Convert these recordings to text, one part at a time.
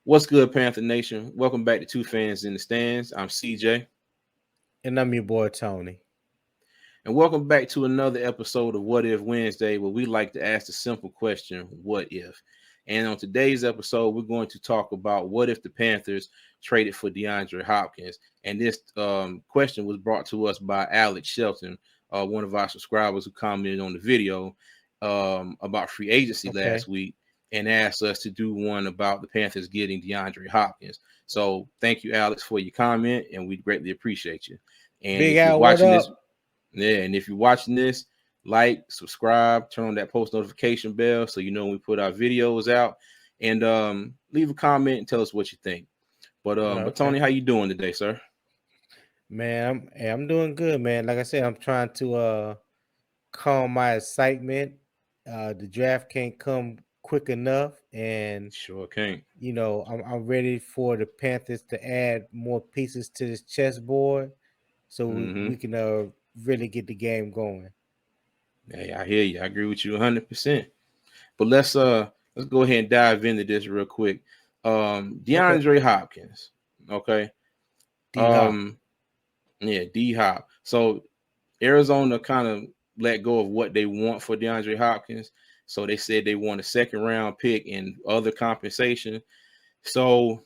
What's good, Panther Nation? Welcome back to Two Fans in the Stands. I'm CJ. And I'm your boy Tony. And welcome back to another episode of What If Wednesday, where we like to ask the simple question, what if? And on today's episode, we're going to talk about what if the Panthers traded for DeAndre Hopkins. And this question was brought to us by Alex Shelton, one of our subscribers who commented on the video about free agency last week and asked us to do one about the Panthers getting DeAndre Hopkins. So thank you, Alex, for your comment, and we greatly appreciate you. And Big if you're Al, what watching up? this, yeah, and if you're watching this, like, subscribe, turn on that post notification bell so you know when we put our videos out, and leave a comment and tell us what you think. But Tony, how you doing today, sir? Man, I'm doing good, man. Like I said, I'm trying to calm my excitement. The draft can't come quick enough, and Sure can't. I'm ready for the Panthers to add more pieces to this chessboard, so we can really get the game going. Hey, I hear you. I agree with you 100%. But let's go ahead and dive into this real quick. Okay, DeAndre Hopkins. Okay. D Hop. Yeah, D Hop. So Arizona kind of let go of what they want for DeAndre Hopkins. So they said they want a second round pick and other compensation. So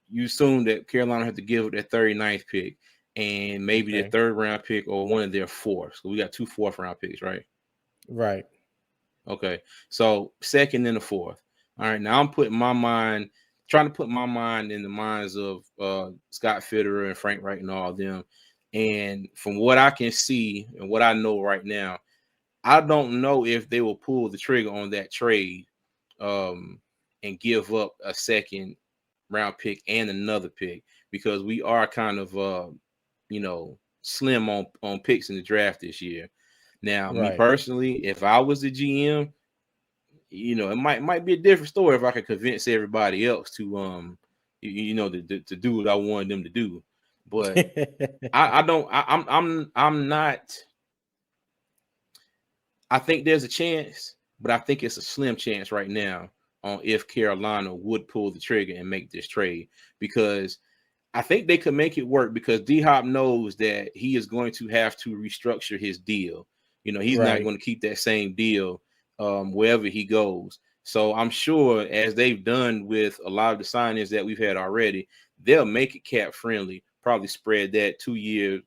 you assume that Carolina had to give up their 39th pick and maybe their Okay, third round pick or one of their fourth. So we got 2 fourth round picks, right? right. Okay. So second and the fourth. All right. Now trying to put my mind in the minds of Scott Fitterer and Frank Wright and all of them. And from what I can see and what I know right now, I don't know if they will pull the trigger on that trade and give up a second round pick and another pick because we are kind of slim on picks in the draft this year. Now, me Right. personally, if I was the GM, it might be a different story if I could convince everybody else to to do what I wanted them to do. But I don't I'm not. I think there's a chance, but I think it's a slim chance right now on if Carolina would pull the trigger and make this trade because I think they could make it work because D Hop knows that he is going to have to restructure his deal. He's not Right. going to keep that same deal wherever he goes. So I'm sure, as they've done with a lot of the signings that we've had already, they'll make it cap friendly. Probably spread that 2 year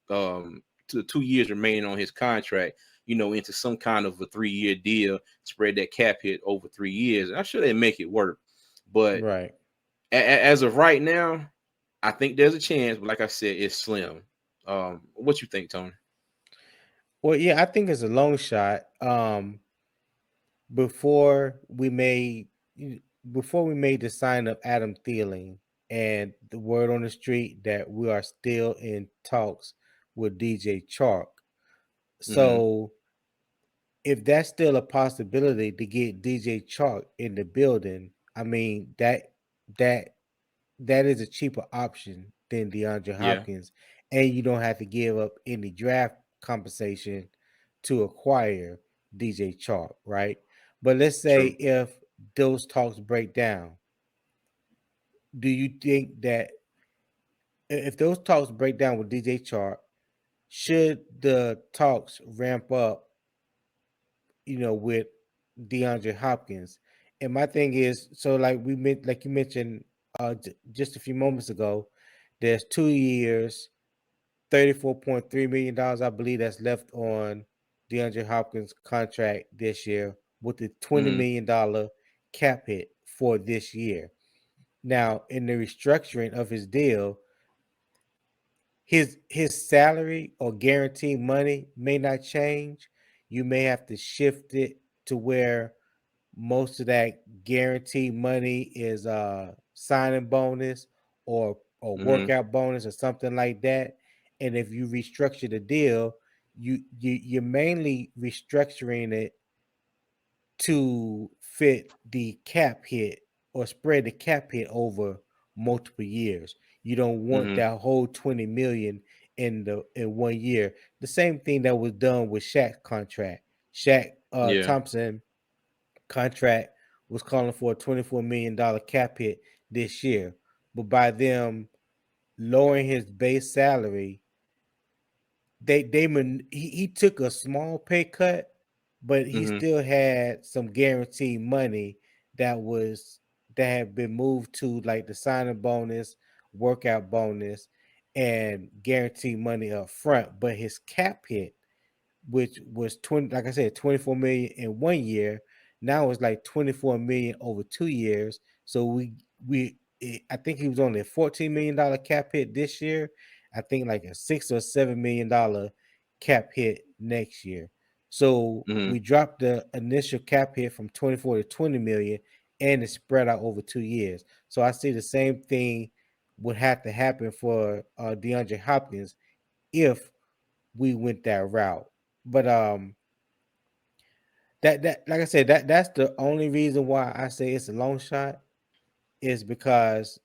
to 2 years remaining on his contract, into some kind of a 3-year deal, spread that cap hit over 3 years. I'm sure they make it work. But Right. as of right now, I think there's a chance, but like I said, it's slim. What you think, Tony? Well, yeah, I think it's a long shot. Before we made before we made the sign of Adam Thielen and the word on the street that we are still in talks with DJ Chark. Mm-hmm. So if that's still a possibility to get DJ Chark in the building, I mean that that is a cheaper option than DeAndre Yeah, Hopkins, and you don't have to give up any draft compensation to acquire DJ Chark, right? But let's say true. if those talks break down, do you think that if those talks break down with DJ Chark, should the talks ramp up, with DeAndre Hopkins? And my thing is, so like you mentioned just a few moments ago, there's 2 years, $34.3 million, I believe, that's left on DeAndre Hopkins' contract this year, with the $20 Mm-hmm. million cap hit for this year. Now, in the restructuring of his deal, his salary or guaranteed money may not change. You may have to shift it to where most of that guaranteed money is signing bonus or Mm-hmm. workout bonus or something like that. And if you restructure the deal, you're mainly restructuring it to fit the cap hit or spread the cap hit over multiple years. You don't want Mm-hmm. that whole 20 million in 1 year. The same thing that was done with Shaq's contract. Shaq Yeah. Thompson contract was calling for a $24 million cap hit this year. But by them lowering his base salary, he took a small pay cut, but he Mm-hmm. still had some guaranteed money that was that had been moved to like the signing bonus, workout bonus, and guaranteed money up front. But his cap hit, which was 20, like I said, 24 million in 1 year. Now it's like 24 million over 2 years. So I think he was only a $14 million cap hit this year. I think like a $6 or $7 million cap hit next year. So Mm-hmm. we dropped the initial cap hit from 24 to 20 million, and it's spread out over 2 years. So I see the same thing would have to happen for DeAndre Hopkins if we went that route. But that like I said, that's the only reason why I say it's a long shot is because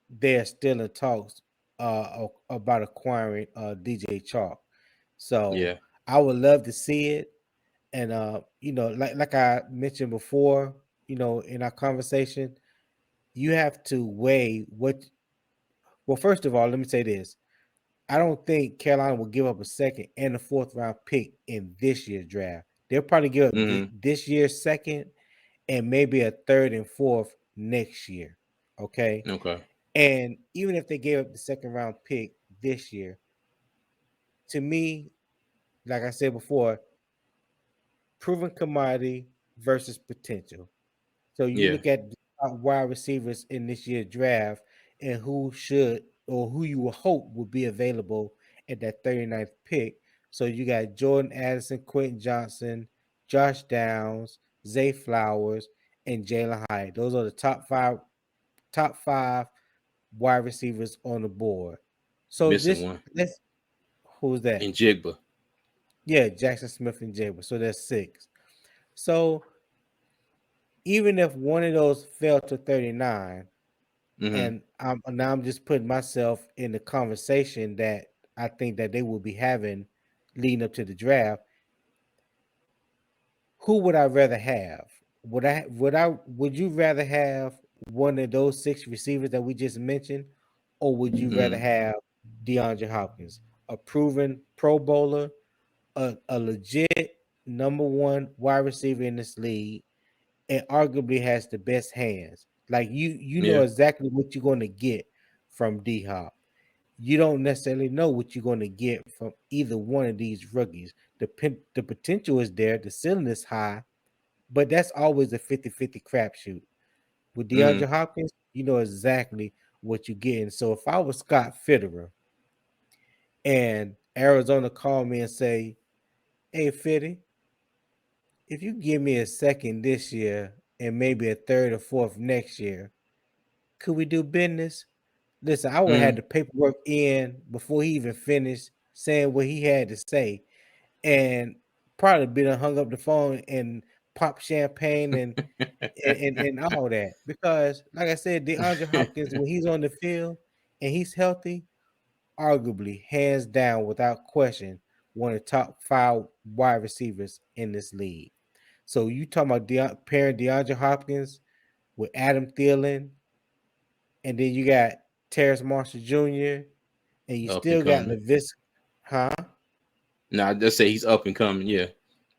they're still in talks about acquiring DJ Chalk. So Yeah. I would love to see it. And like I mentioned before, in our conversation, you have to weigh what. Well, first of all, let me say this: I don't think Carolina will give up a second and a fourth round pick in this year's draft. They'll probably give up Mm-hmm. this year's second and maybe a third and fourth next year. Okay. Okay. And even if they gave up the second round pick this year, to me, like I said before, proven commodity versus potential. So you Yeah. look at the top wide receivers in this year's draft and who should or who you would hope would be available at that 39th pick. So you got Jordan Addison, Quentin Johnson, Josh Downs, Zay Flowers, and Jalen Hyatt. Those are the top five wide receivers on the board. So Missing this one. let's who's that? And Jigba. Yeah, Jackson Smith and Jalen. So that's six. So even if one of those fell to 39, Mm-hmm. and I'm just putting myself in the conversation that I think that they will be having leading up to the draft. Who would I rather have? Would you rather have one of those six receivers that we just mentioned, or would you rather Mm-hmm. have DeAndre Hopkins, a proven Pro Bowler, a legit number one wide receiver in this league, and arguably has the best hands? Like you know Yeah. exactly what you're going to get from D Hop. You don't necessarily know what you're going to get from either one of these rookies. The potential is there, the ceiling is high, but that's always a 50-50 crapshoot. With Mm-hmm. DeAndre Hopkins, you know exactly what you're getting. So if I was Scott Fitterer and Arizona called me and say, "Hey Fitty, if you give me a second this year and maybe a third or fourth next year, could we do business?" Listen, I would have had Mm-hmm. the paperwork in before he even finished saying what he had to say, and probably been hung up the phone and pop champagne and all that. Because, like I said, DeAndre Hopkins, when he's on the field and he's healthy, arguably, hands down, without question, one of the top five wide receivers in this league. So you talking about pairing DeAndre Hopkins with Adam Thielen, and then you got Terrace Marshall Jr., and you Up and still got coming. Levis, huh? Nah, just say he's up and coming. Yeah.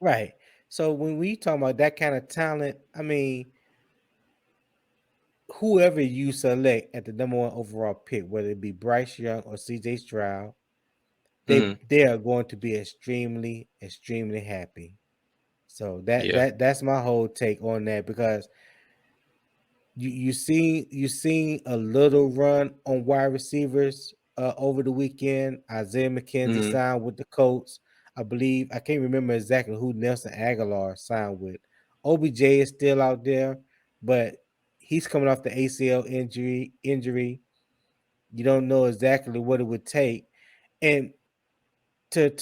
Right. So when we talk about that kind of talent, I mean, whoever you select at the number one overall pick, whether it be Bryce Young or CJ Stroud, Mm-hmm. they are going to be extremely happy. So Yeah. that's my whole take on that, because you seen a little run on wide receivers over the weekend. Isaiah McKenzie Mm-hmm. signed with the Colts. I believe I can't remember exactly who Nelson Aguilar signed with. OBJ is still out there, but he's coming off the ACL injury. You don't know exactly what it would take. And to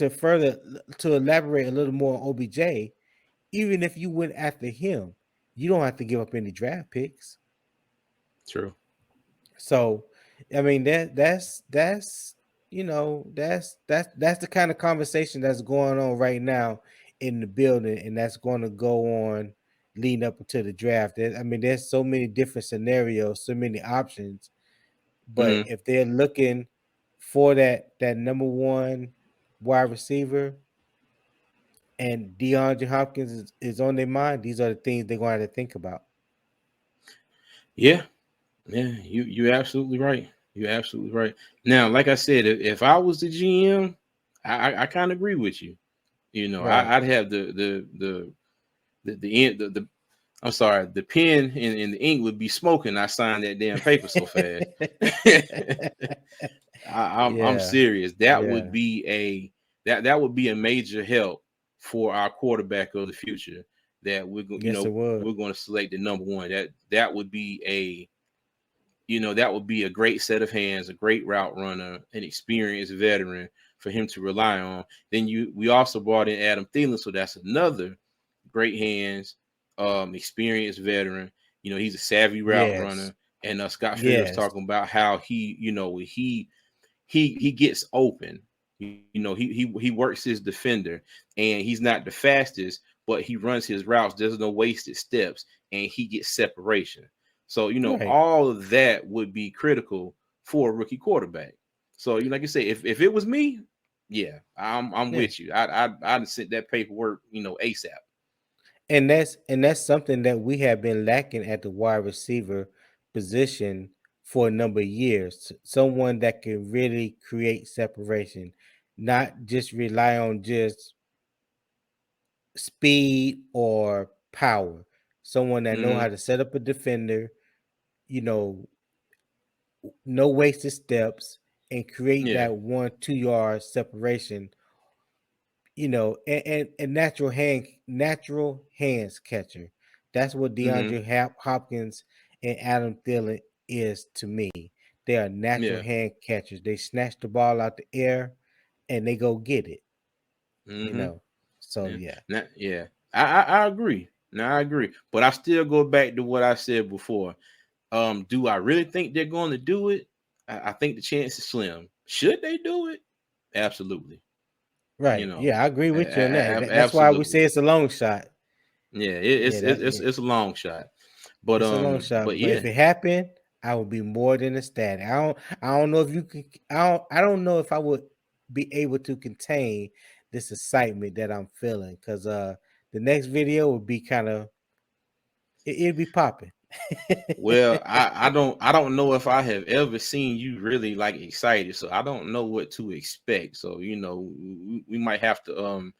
elaborate a little more on OBJ, even if you went after him, you don't have to give up any draft picks. True. So, I mean that's that's the kind of conversation that's going on right now in the building, and that's going to go on leading up into the draft. I mean, there's so many different scenarios, so many options. But Mm-hmm. if they're looking for that number one wide receiver and DeAndre Hopkins is on their mind, these are the things they're going to have to think about. Yeah, yeah, you're absolutely right. You're absolutely right. Now, like I said, if I was the GM, I kind of agree with you. You know, Right. I'd have the end the I'm sorry, the pen and the ink would be smoking. I signed that damn paper so fast. I'm Yeah. serious. That would Yeah. be that would be a major help for our quarterback of the future. That Yes, it would. we're going to select the number one. That would be that would be a great set of hands, a great route runner, an experienced veteran for him to rely on. Then we also brought in Adam Thielen, so that's another great hands, experienced veteran. He's a savvy route Yes. runner. And Scott Fitter was Yes. talking about how he gets open. He works his defender, and he's not the fastest, but he runs his routes. There's no wasted steps, and he gets separation. So Right. all of that would be critical for a rookie quarterback. So like I say, if it was me, yeah, I'm Yeah. with you. I'd sent that paperwork ASAP. And that's something that we have been lacking at the wide receiver position for a number of years. Someone that can really create separation, not just rely on just speed or power. Someone that know Mm-hmm. how to set up a defender, you know, no wasted steps, and create Yeah. that 1-2 yard separation. And natural hands catcher. That's what Mm-hmm. DeAndre Hopkins and Adam Thielen is to me. They are natural Yeah. hand catchers. They snatch the ball out the air and they go get it. You Mm-hmm. know. So Yeah. yeah. Yeah. I agree. Now I agree. But I still go back to what I said before. Do I really think they're going to do it? I think the chance is slim. Should they do it? Absolutely. You Right. know, Yeah, I agree with you on that. That's why we say absolutely. it's a long shot. Yeah, Yeah, it's a long shot. But it's a long shot. But yeah. if it happened, I would be more than ecstatic. I don't know if you could I don't know if I would be able to contain this excitement that I'm feeling. Cause the next video would be kind of it'd be popping. Well, I don't know if I have ever seen you really like excited, so I don't know what to expect. So we might have to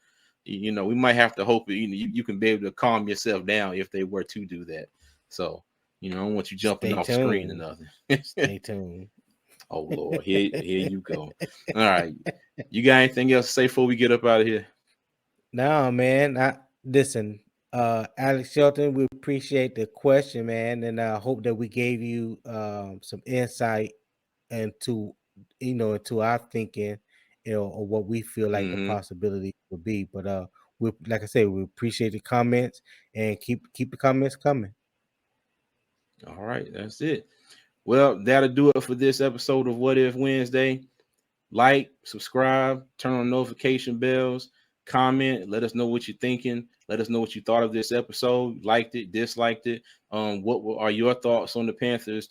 we might have to hope that you can be able to calm yourself down if they were to do that. So I don't want you jumping Stay off screen or tuned. nothing. Stay tuned. Oh Lord, here you go. All right, you got anything else to say before we get up out of here? No, man. I listen, Alex Shelton, we appreciate the question, man, and I hope that we gave you some insight into into our thinking, or what we feel like the Mm-hmm. possibility would be. But we, like I said, we appreciate the comments and keep the comments coming. All right, that's it. Well, that'll do it for this episode of What If Wednesday. Like, subscribe, turn on notification bells, comment, let us know what you're thinking. Let us know what you thought of this episode. Liked it, disliked it. Are your thoughts on the Panthers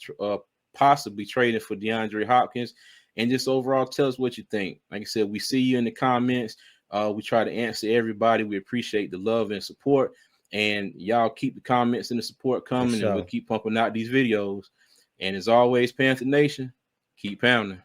possibly trading for DeAndre Hopkins? And just overall, tell us what you think. Like I said, we see you in the comments. We try to answer everybody. We appreciate the love and support. And y'all keep the comments and the support For coming, and we'll sure. keep pumping out these videos. And as always, Panther Nation, keep pounding.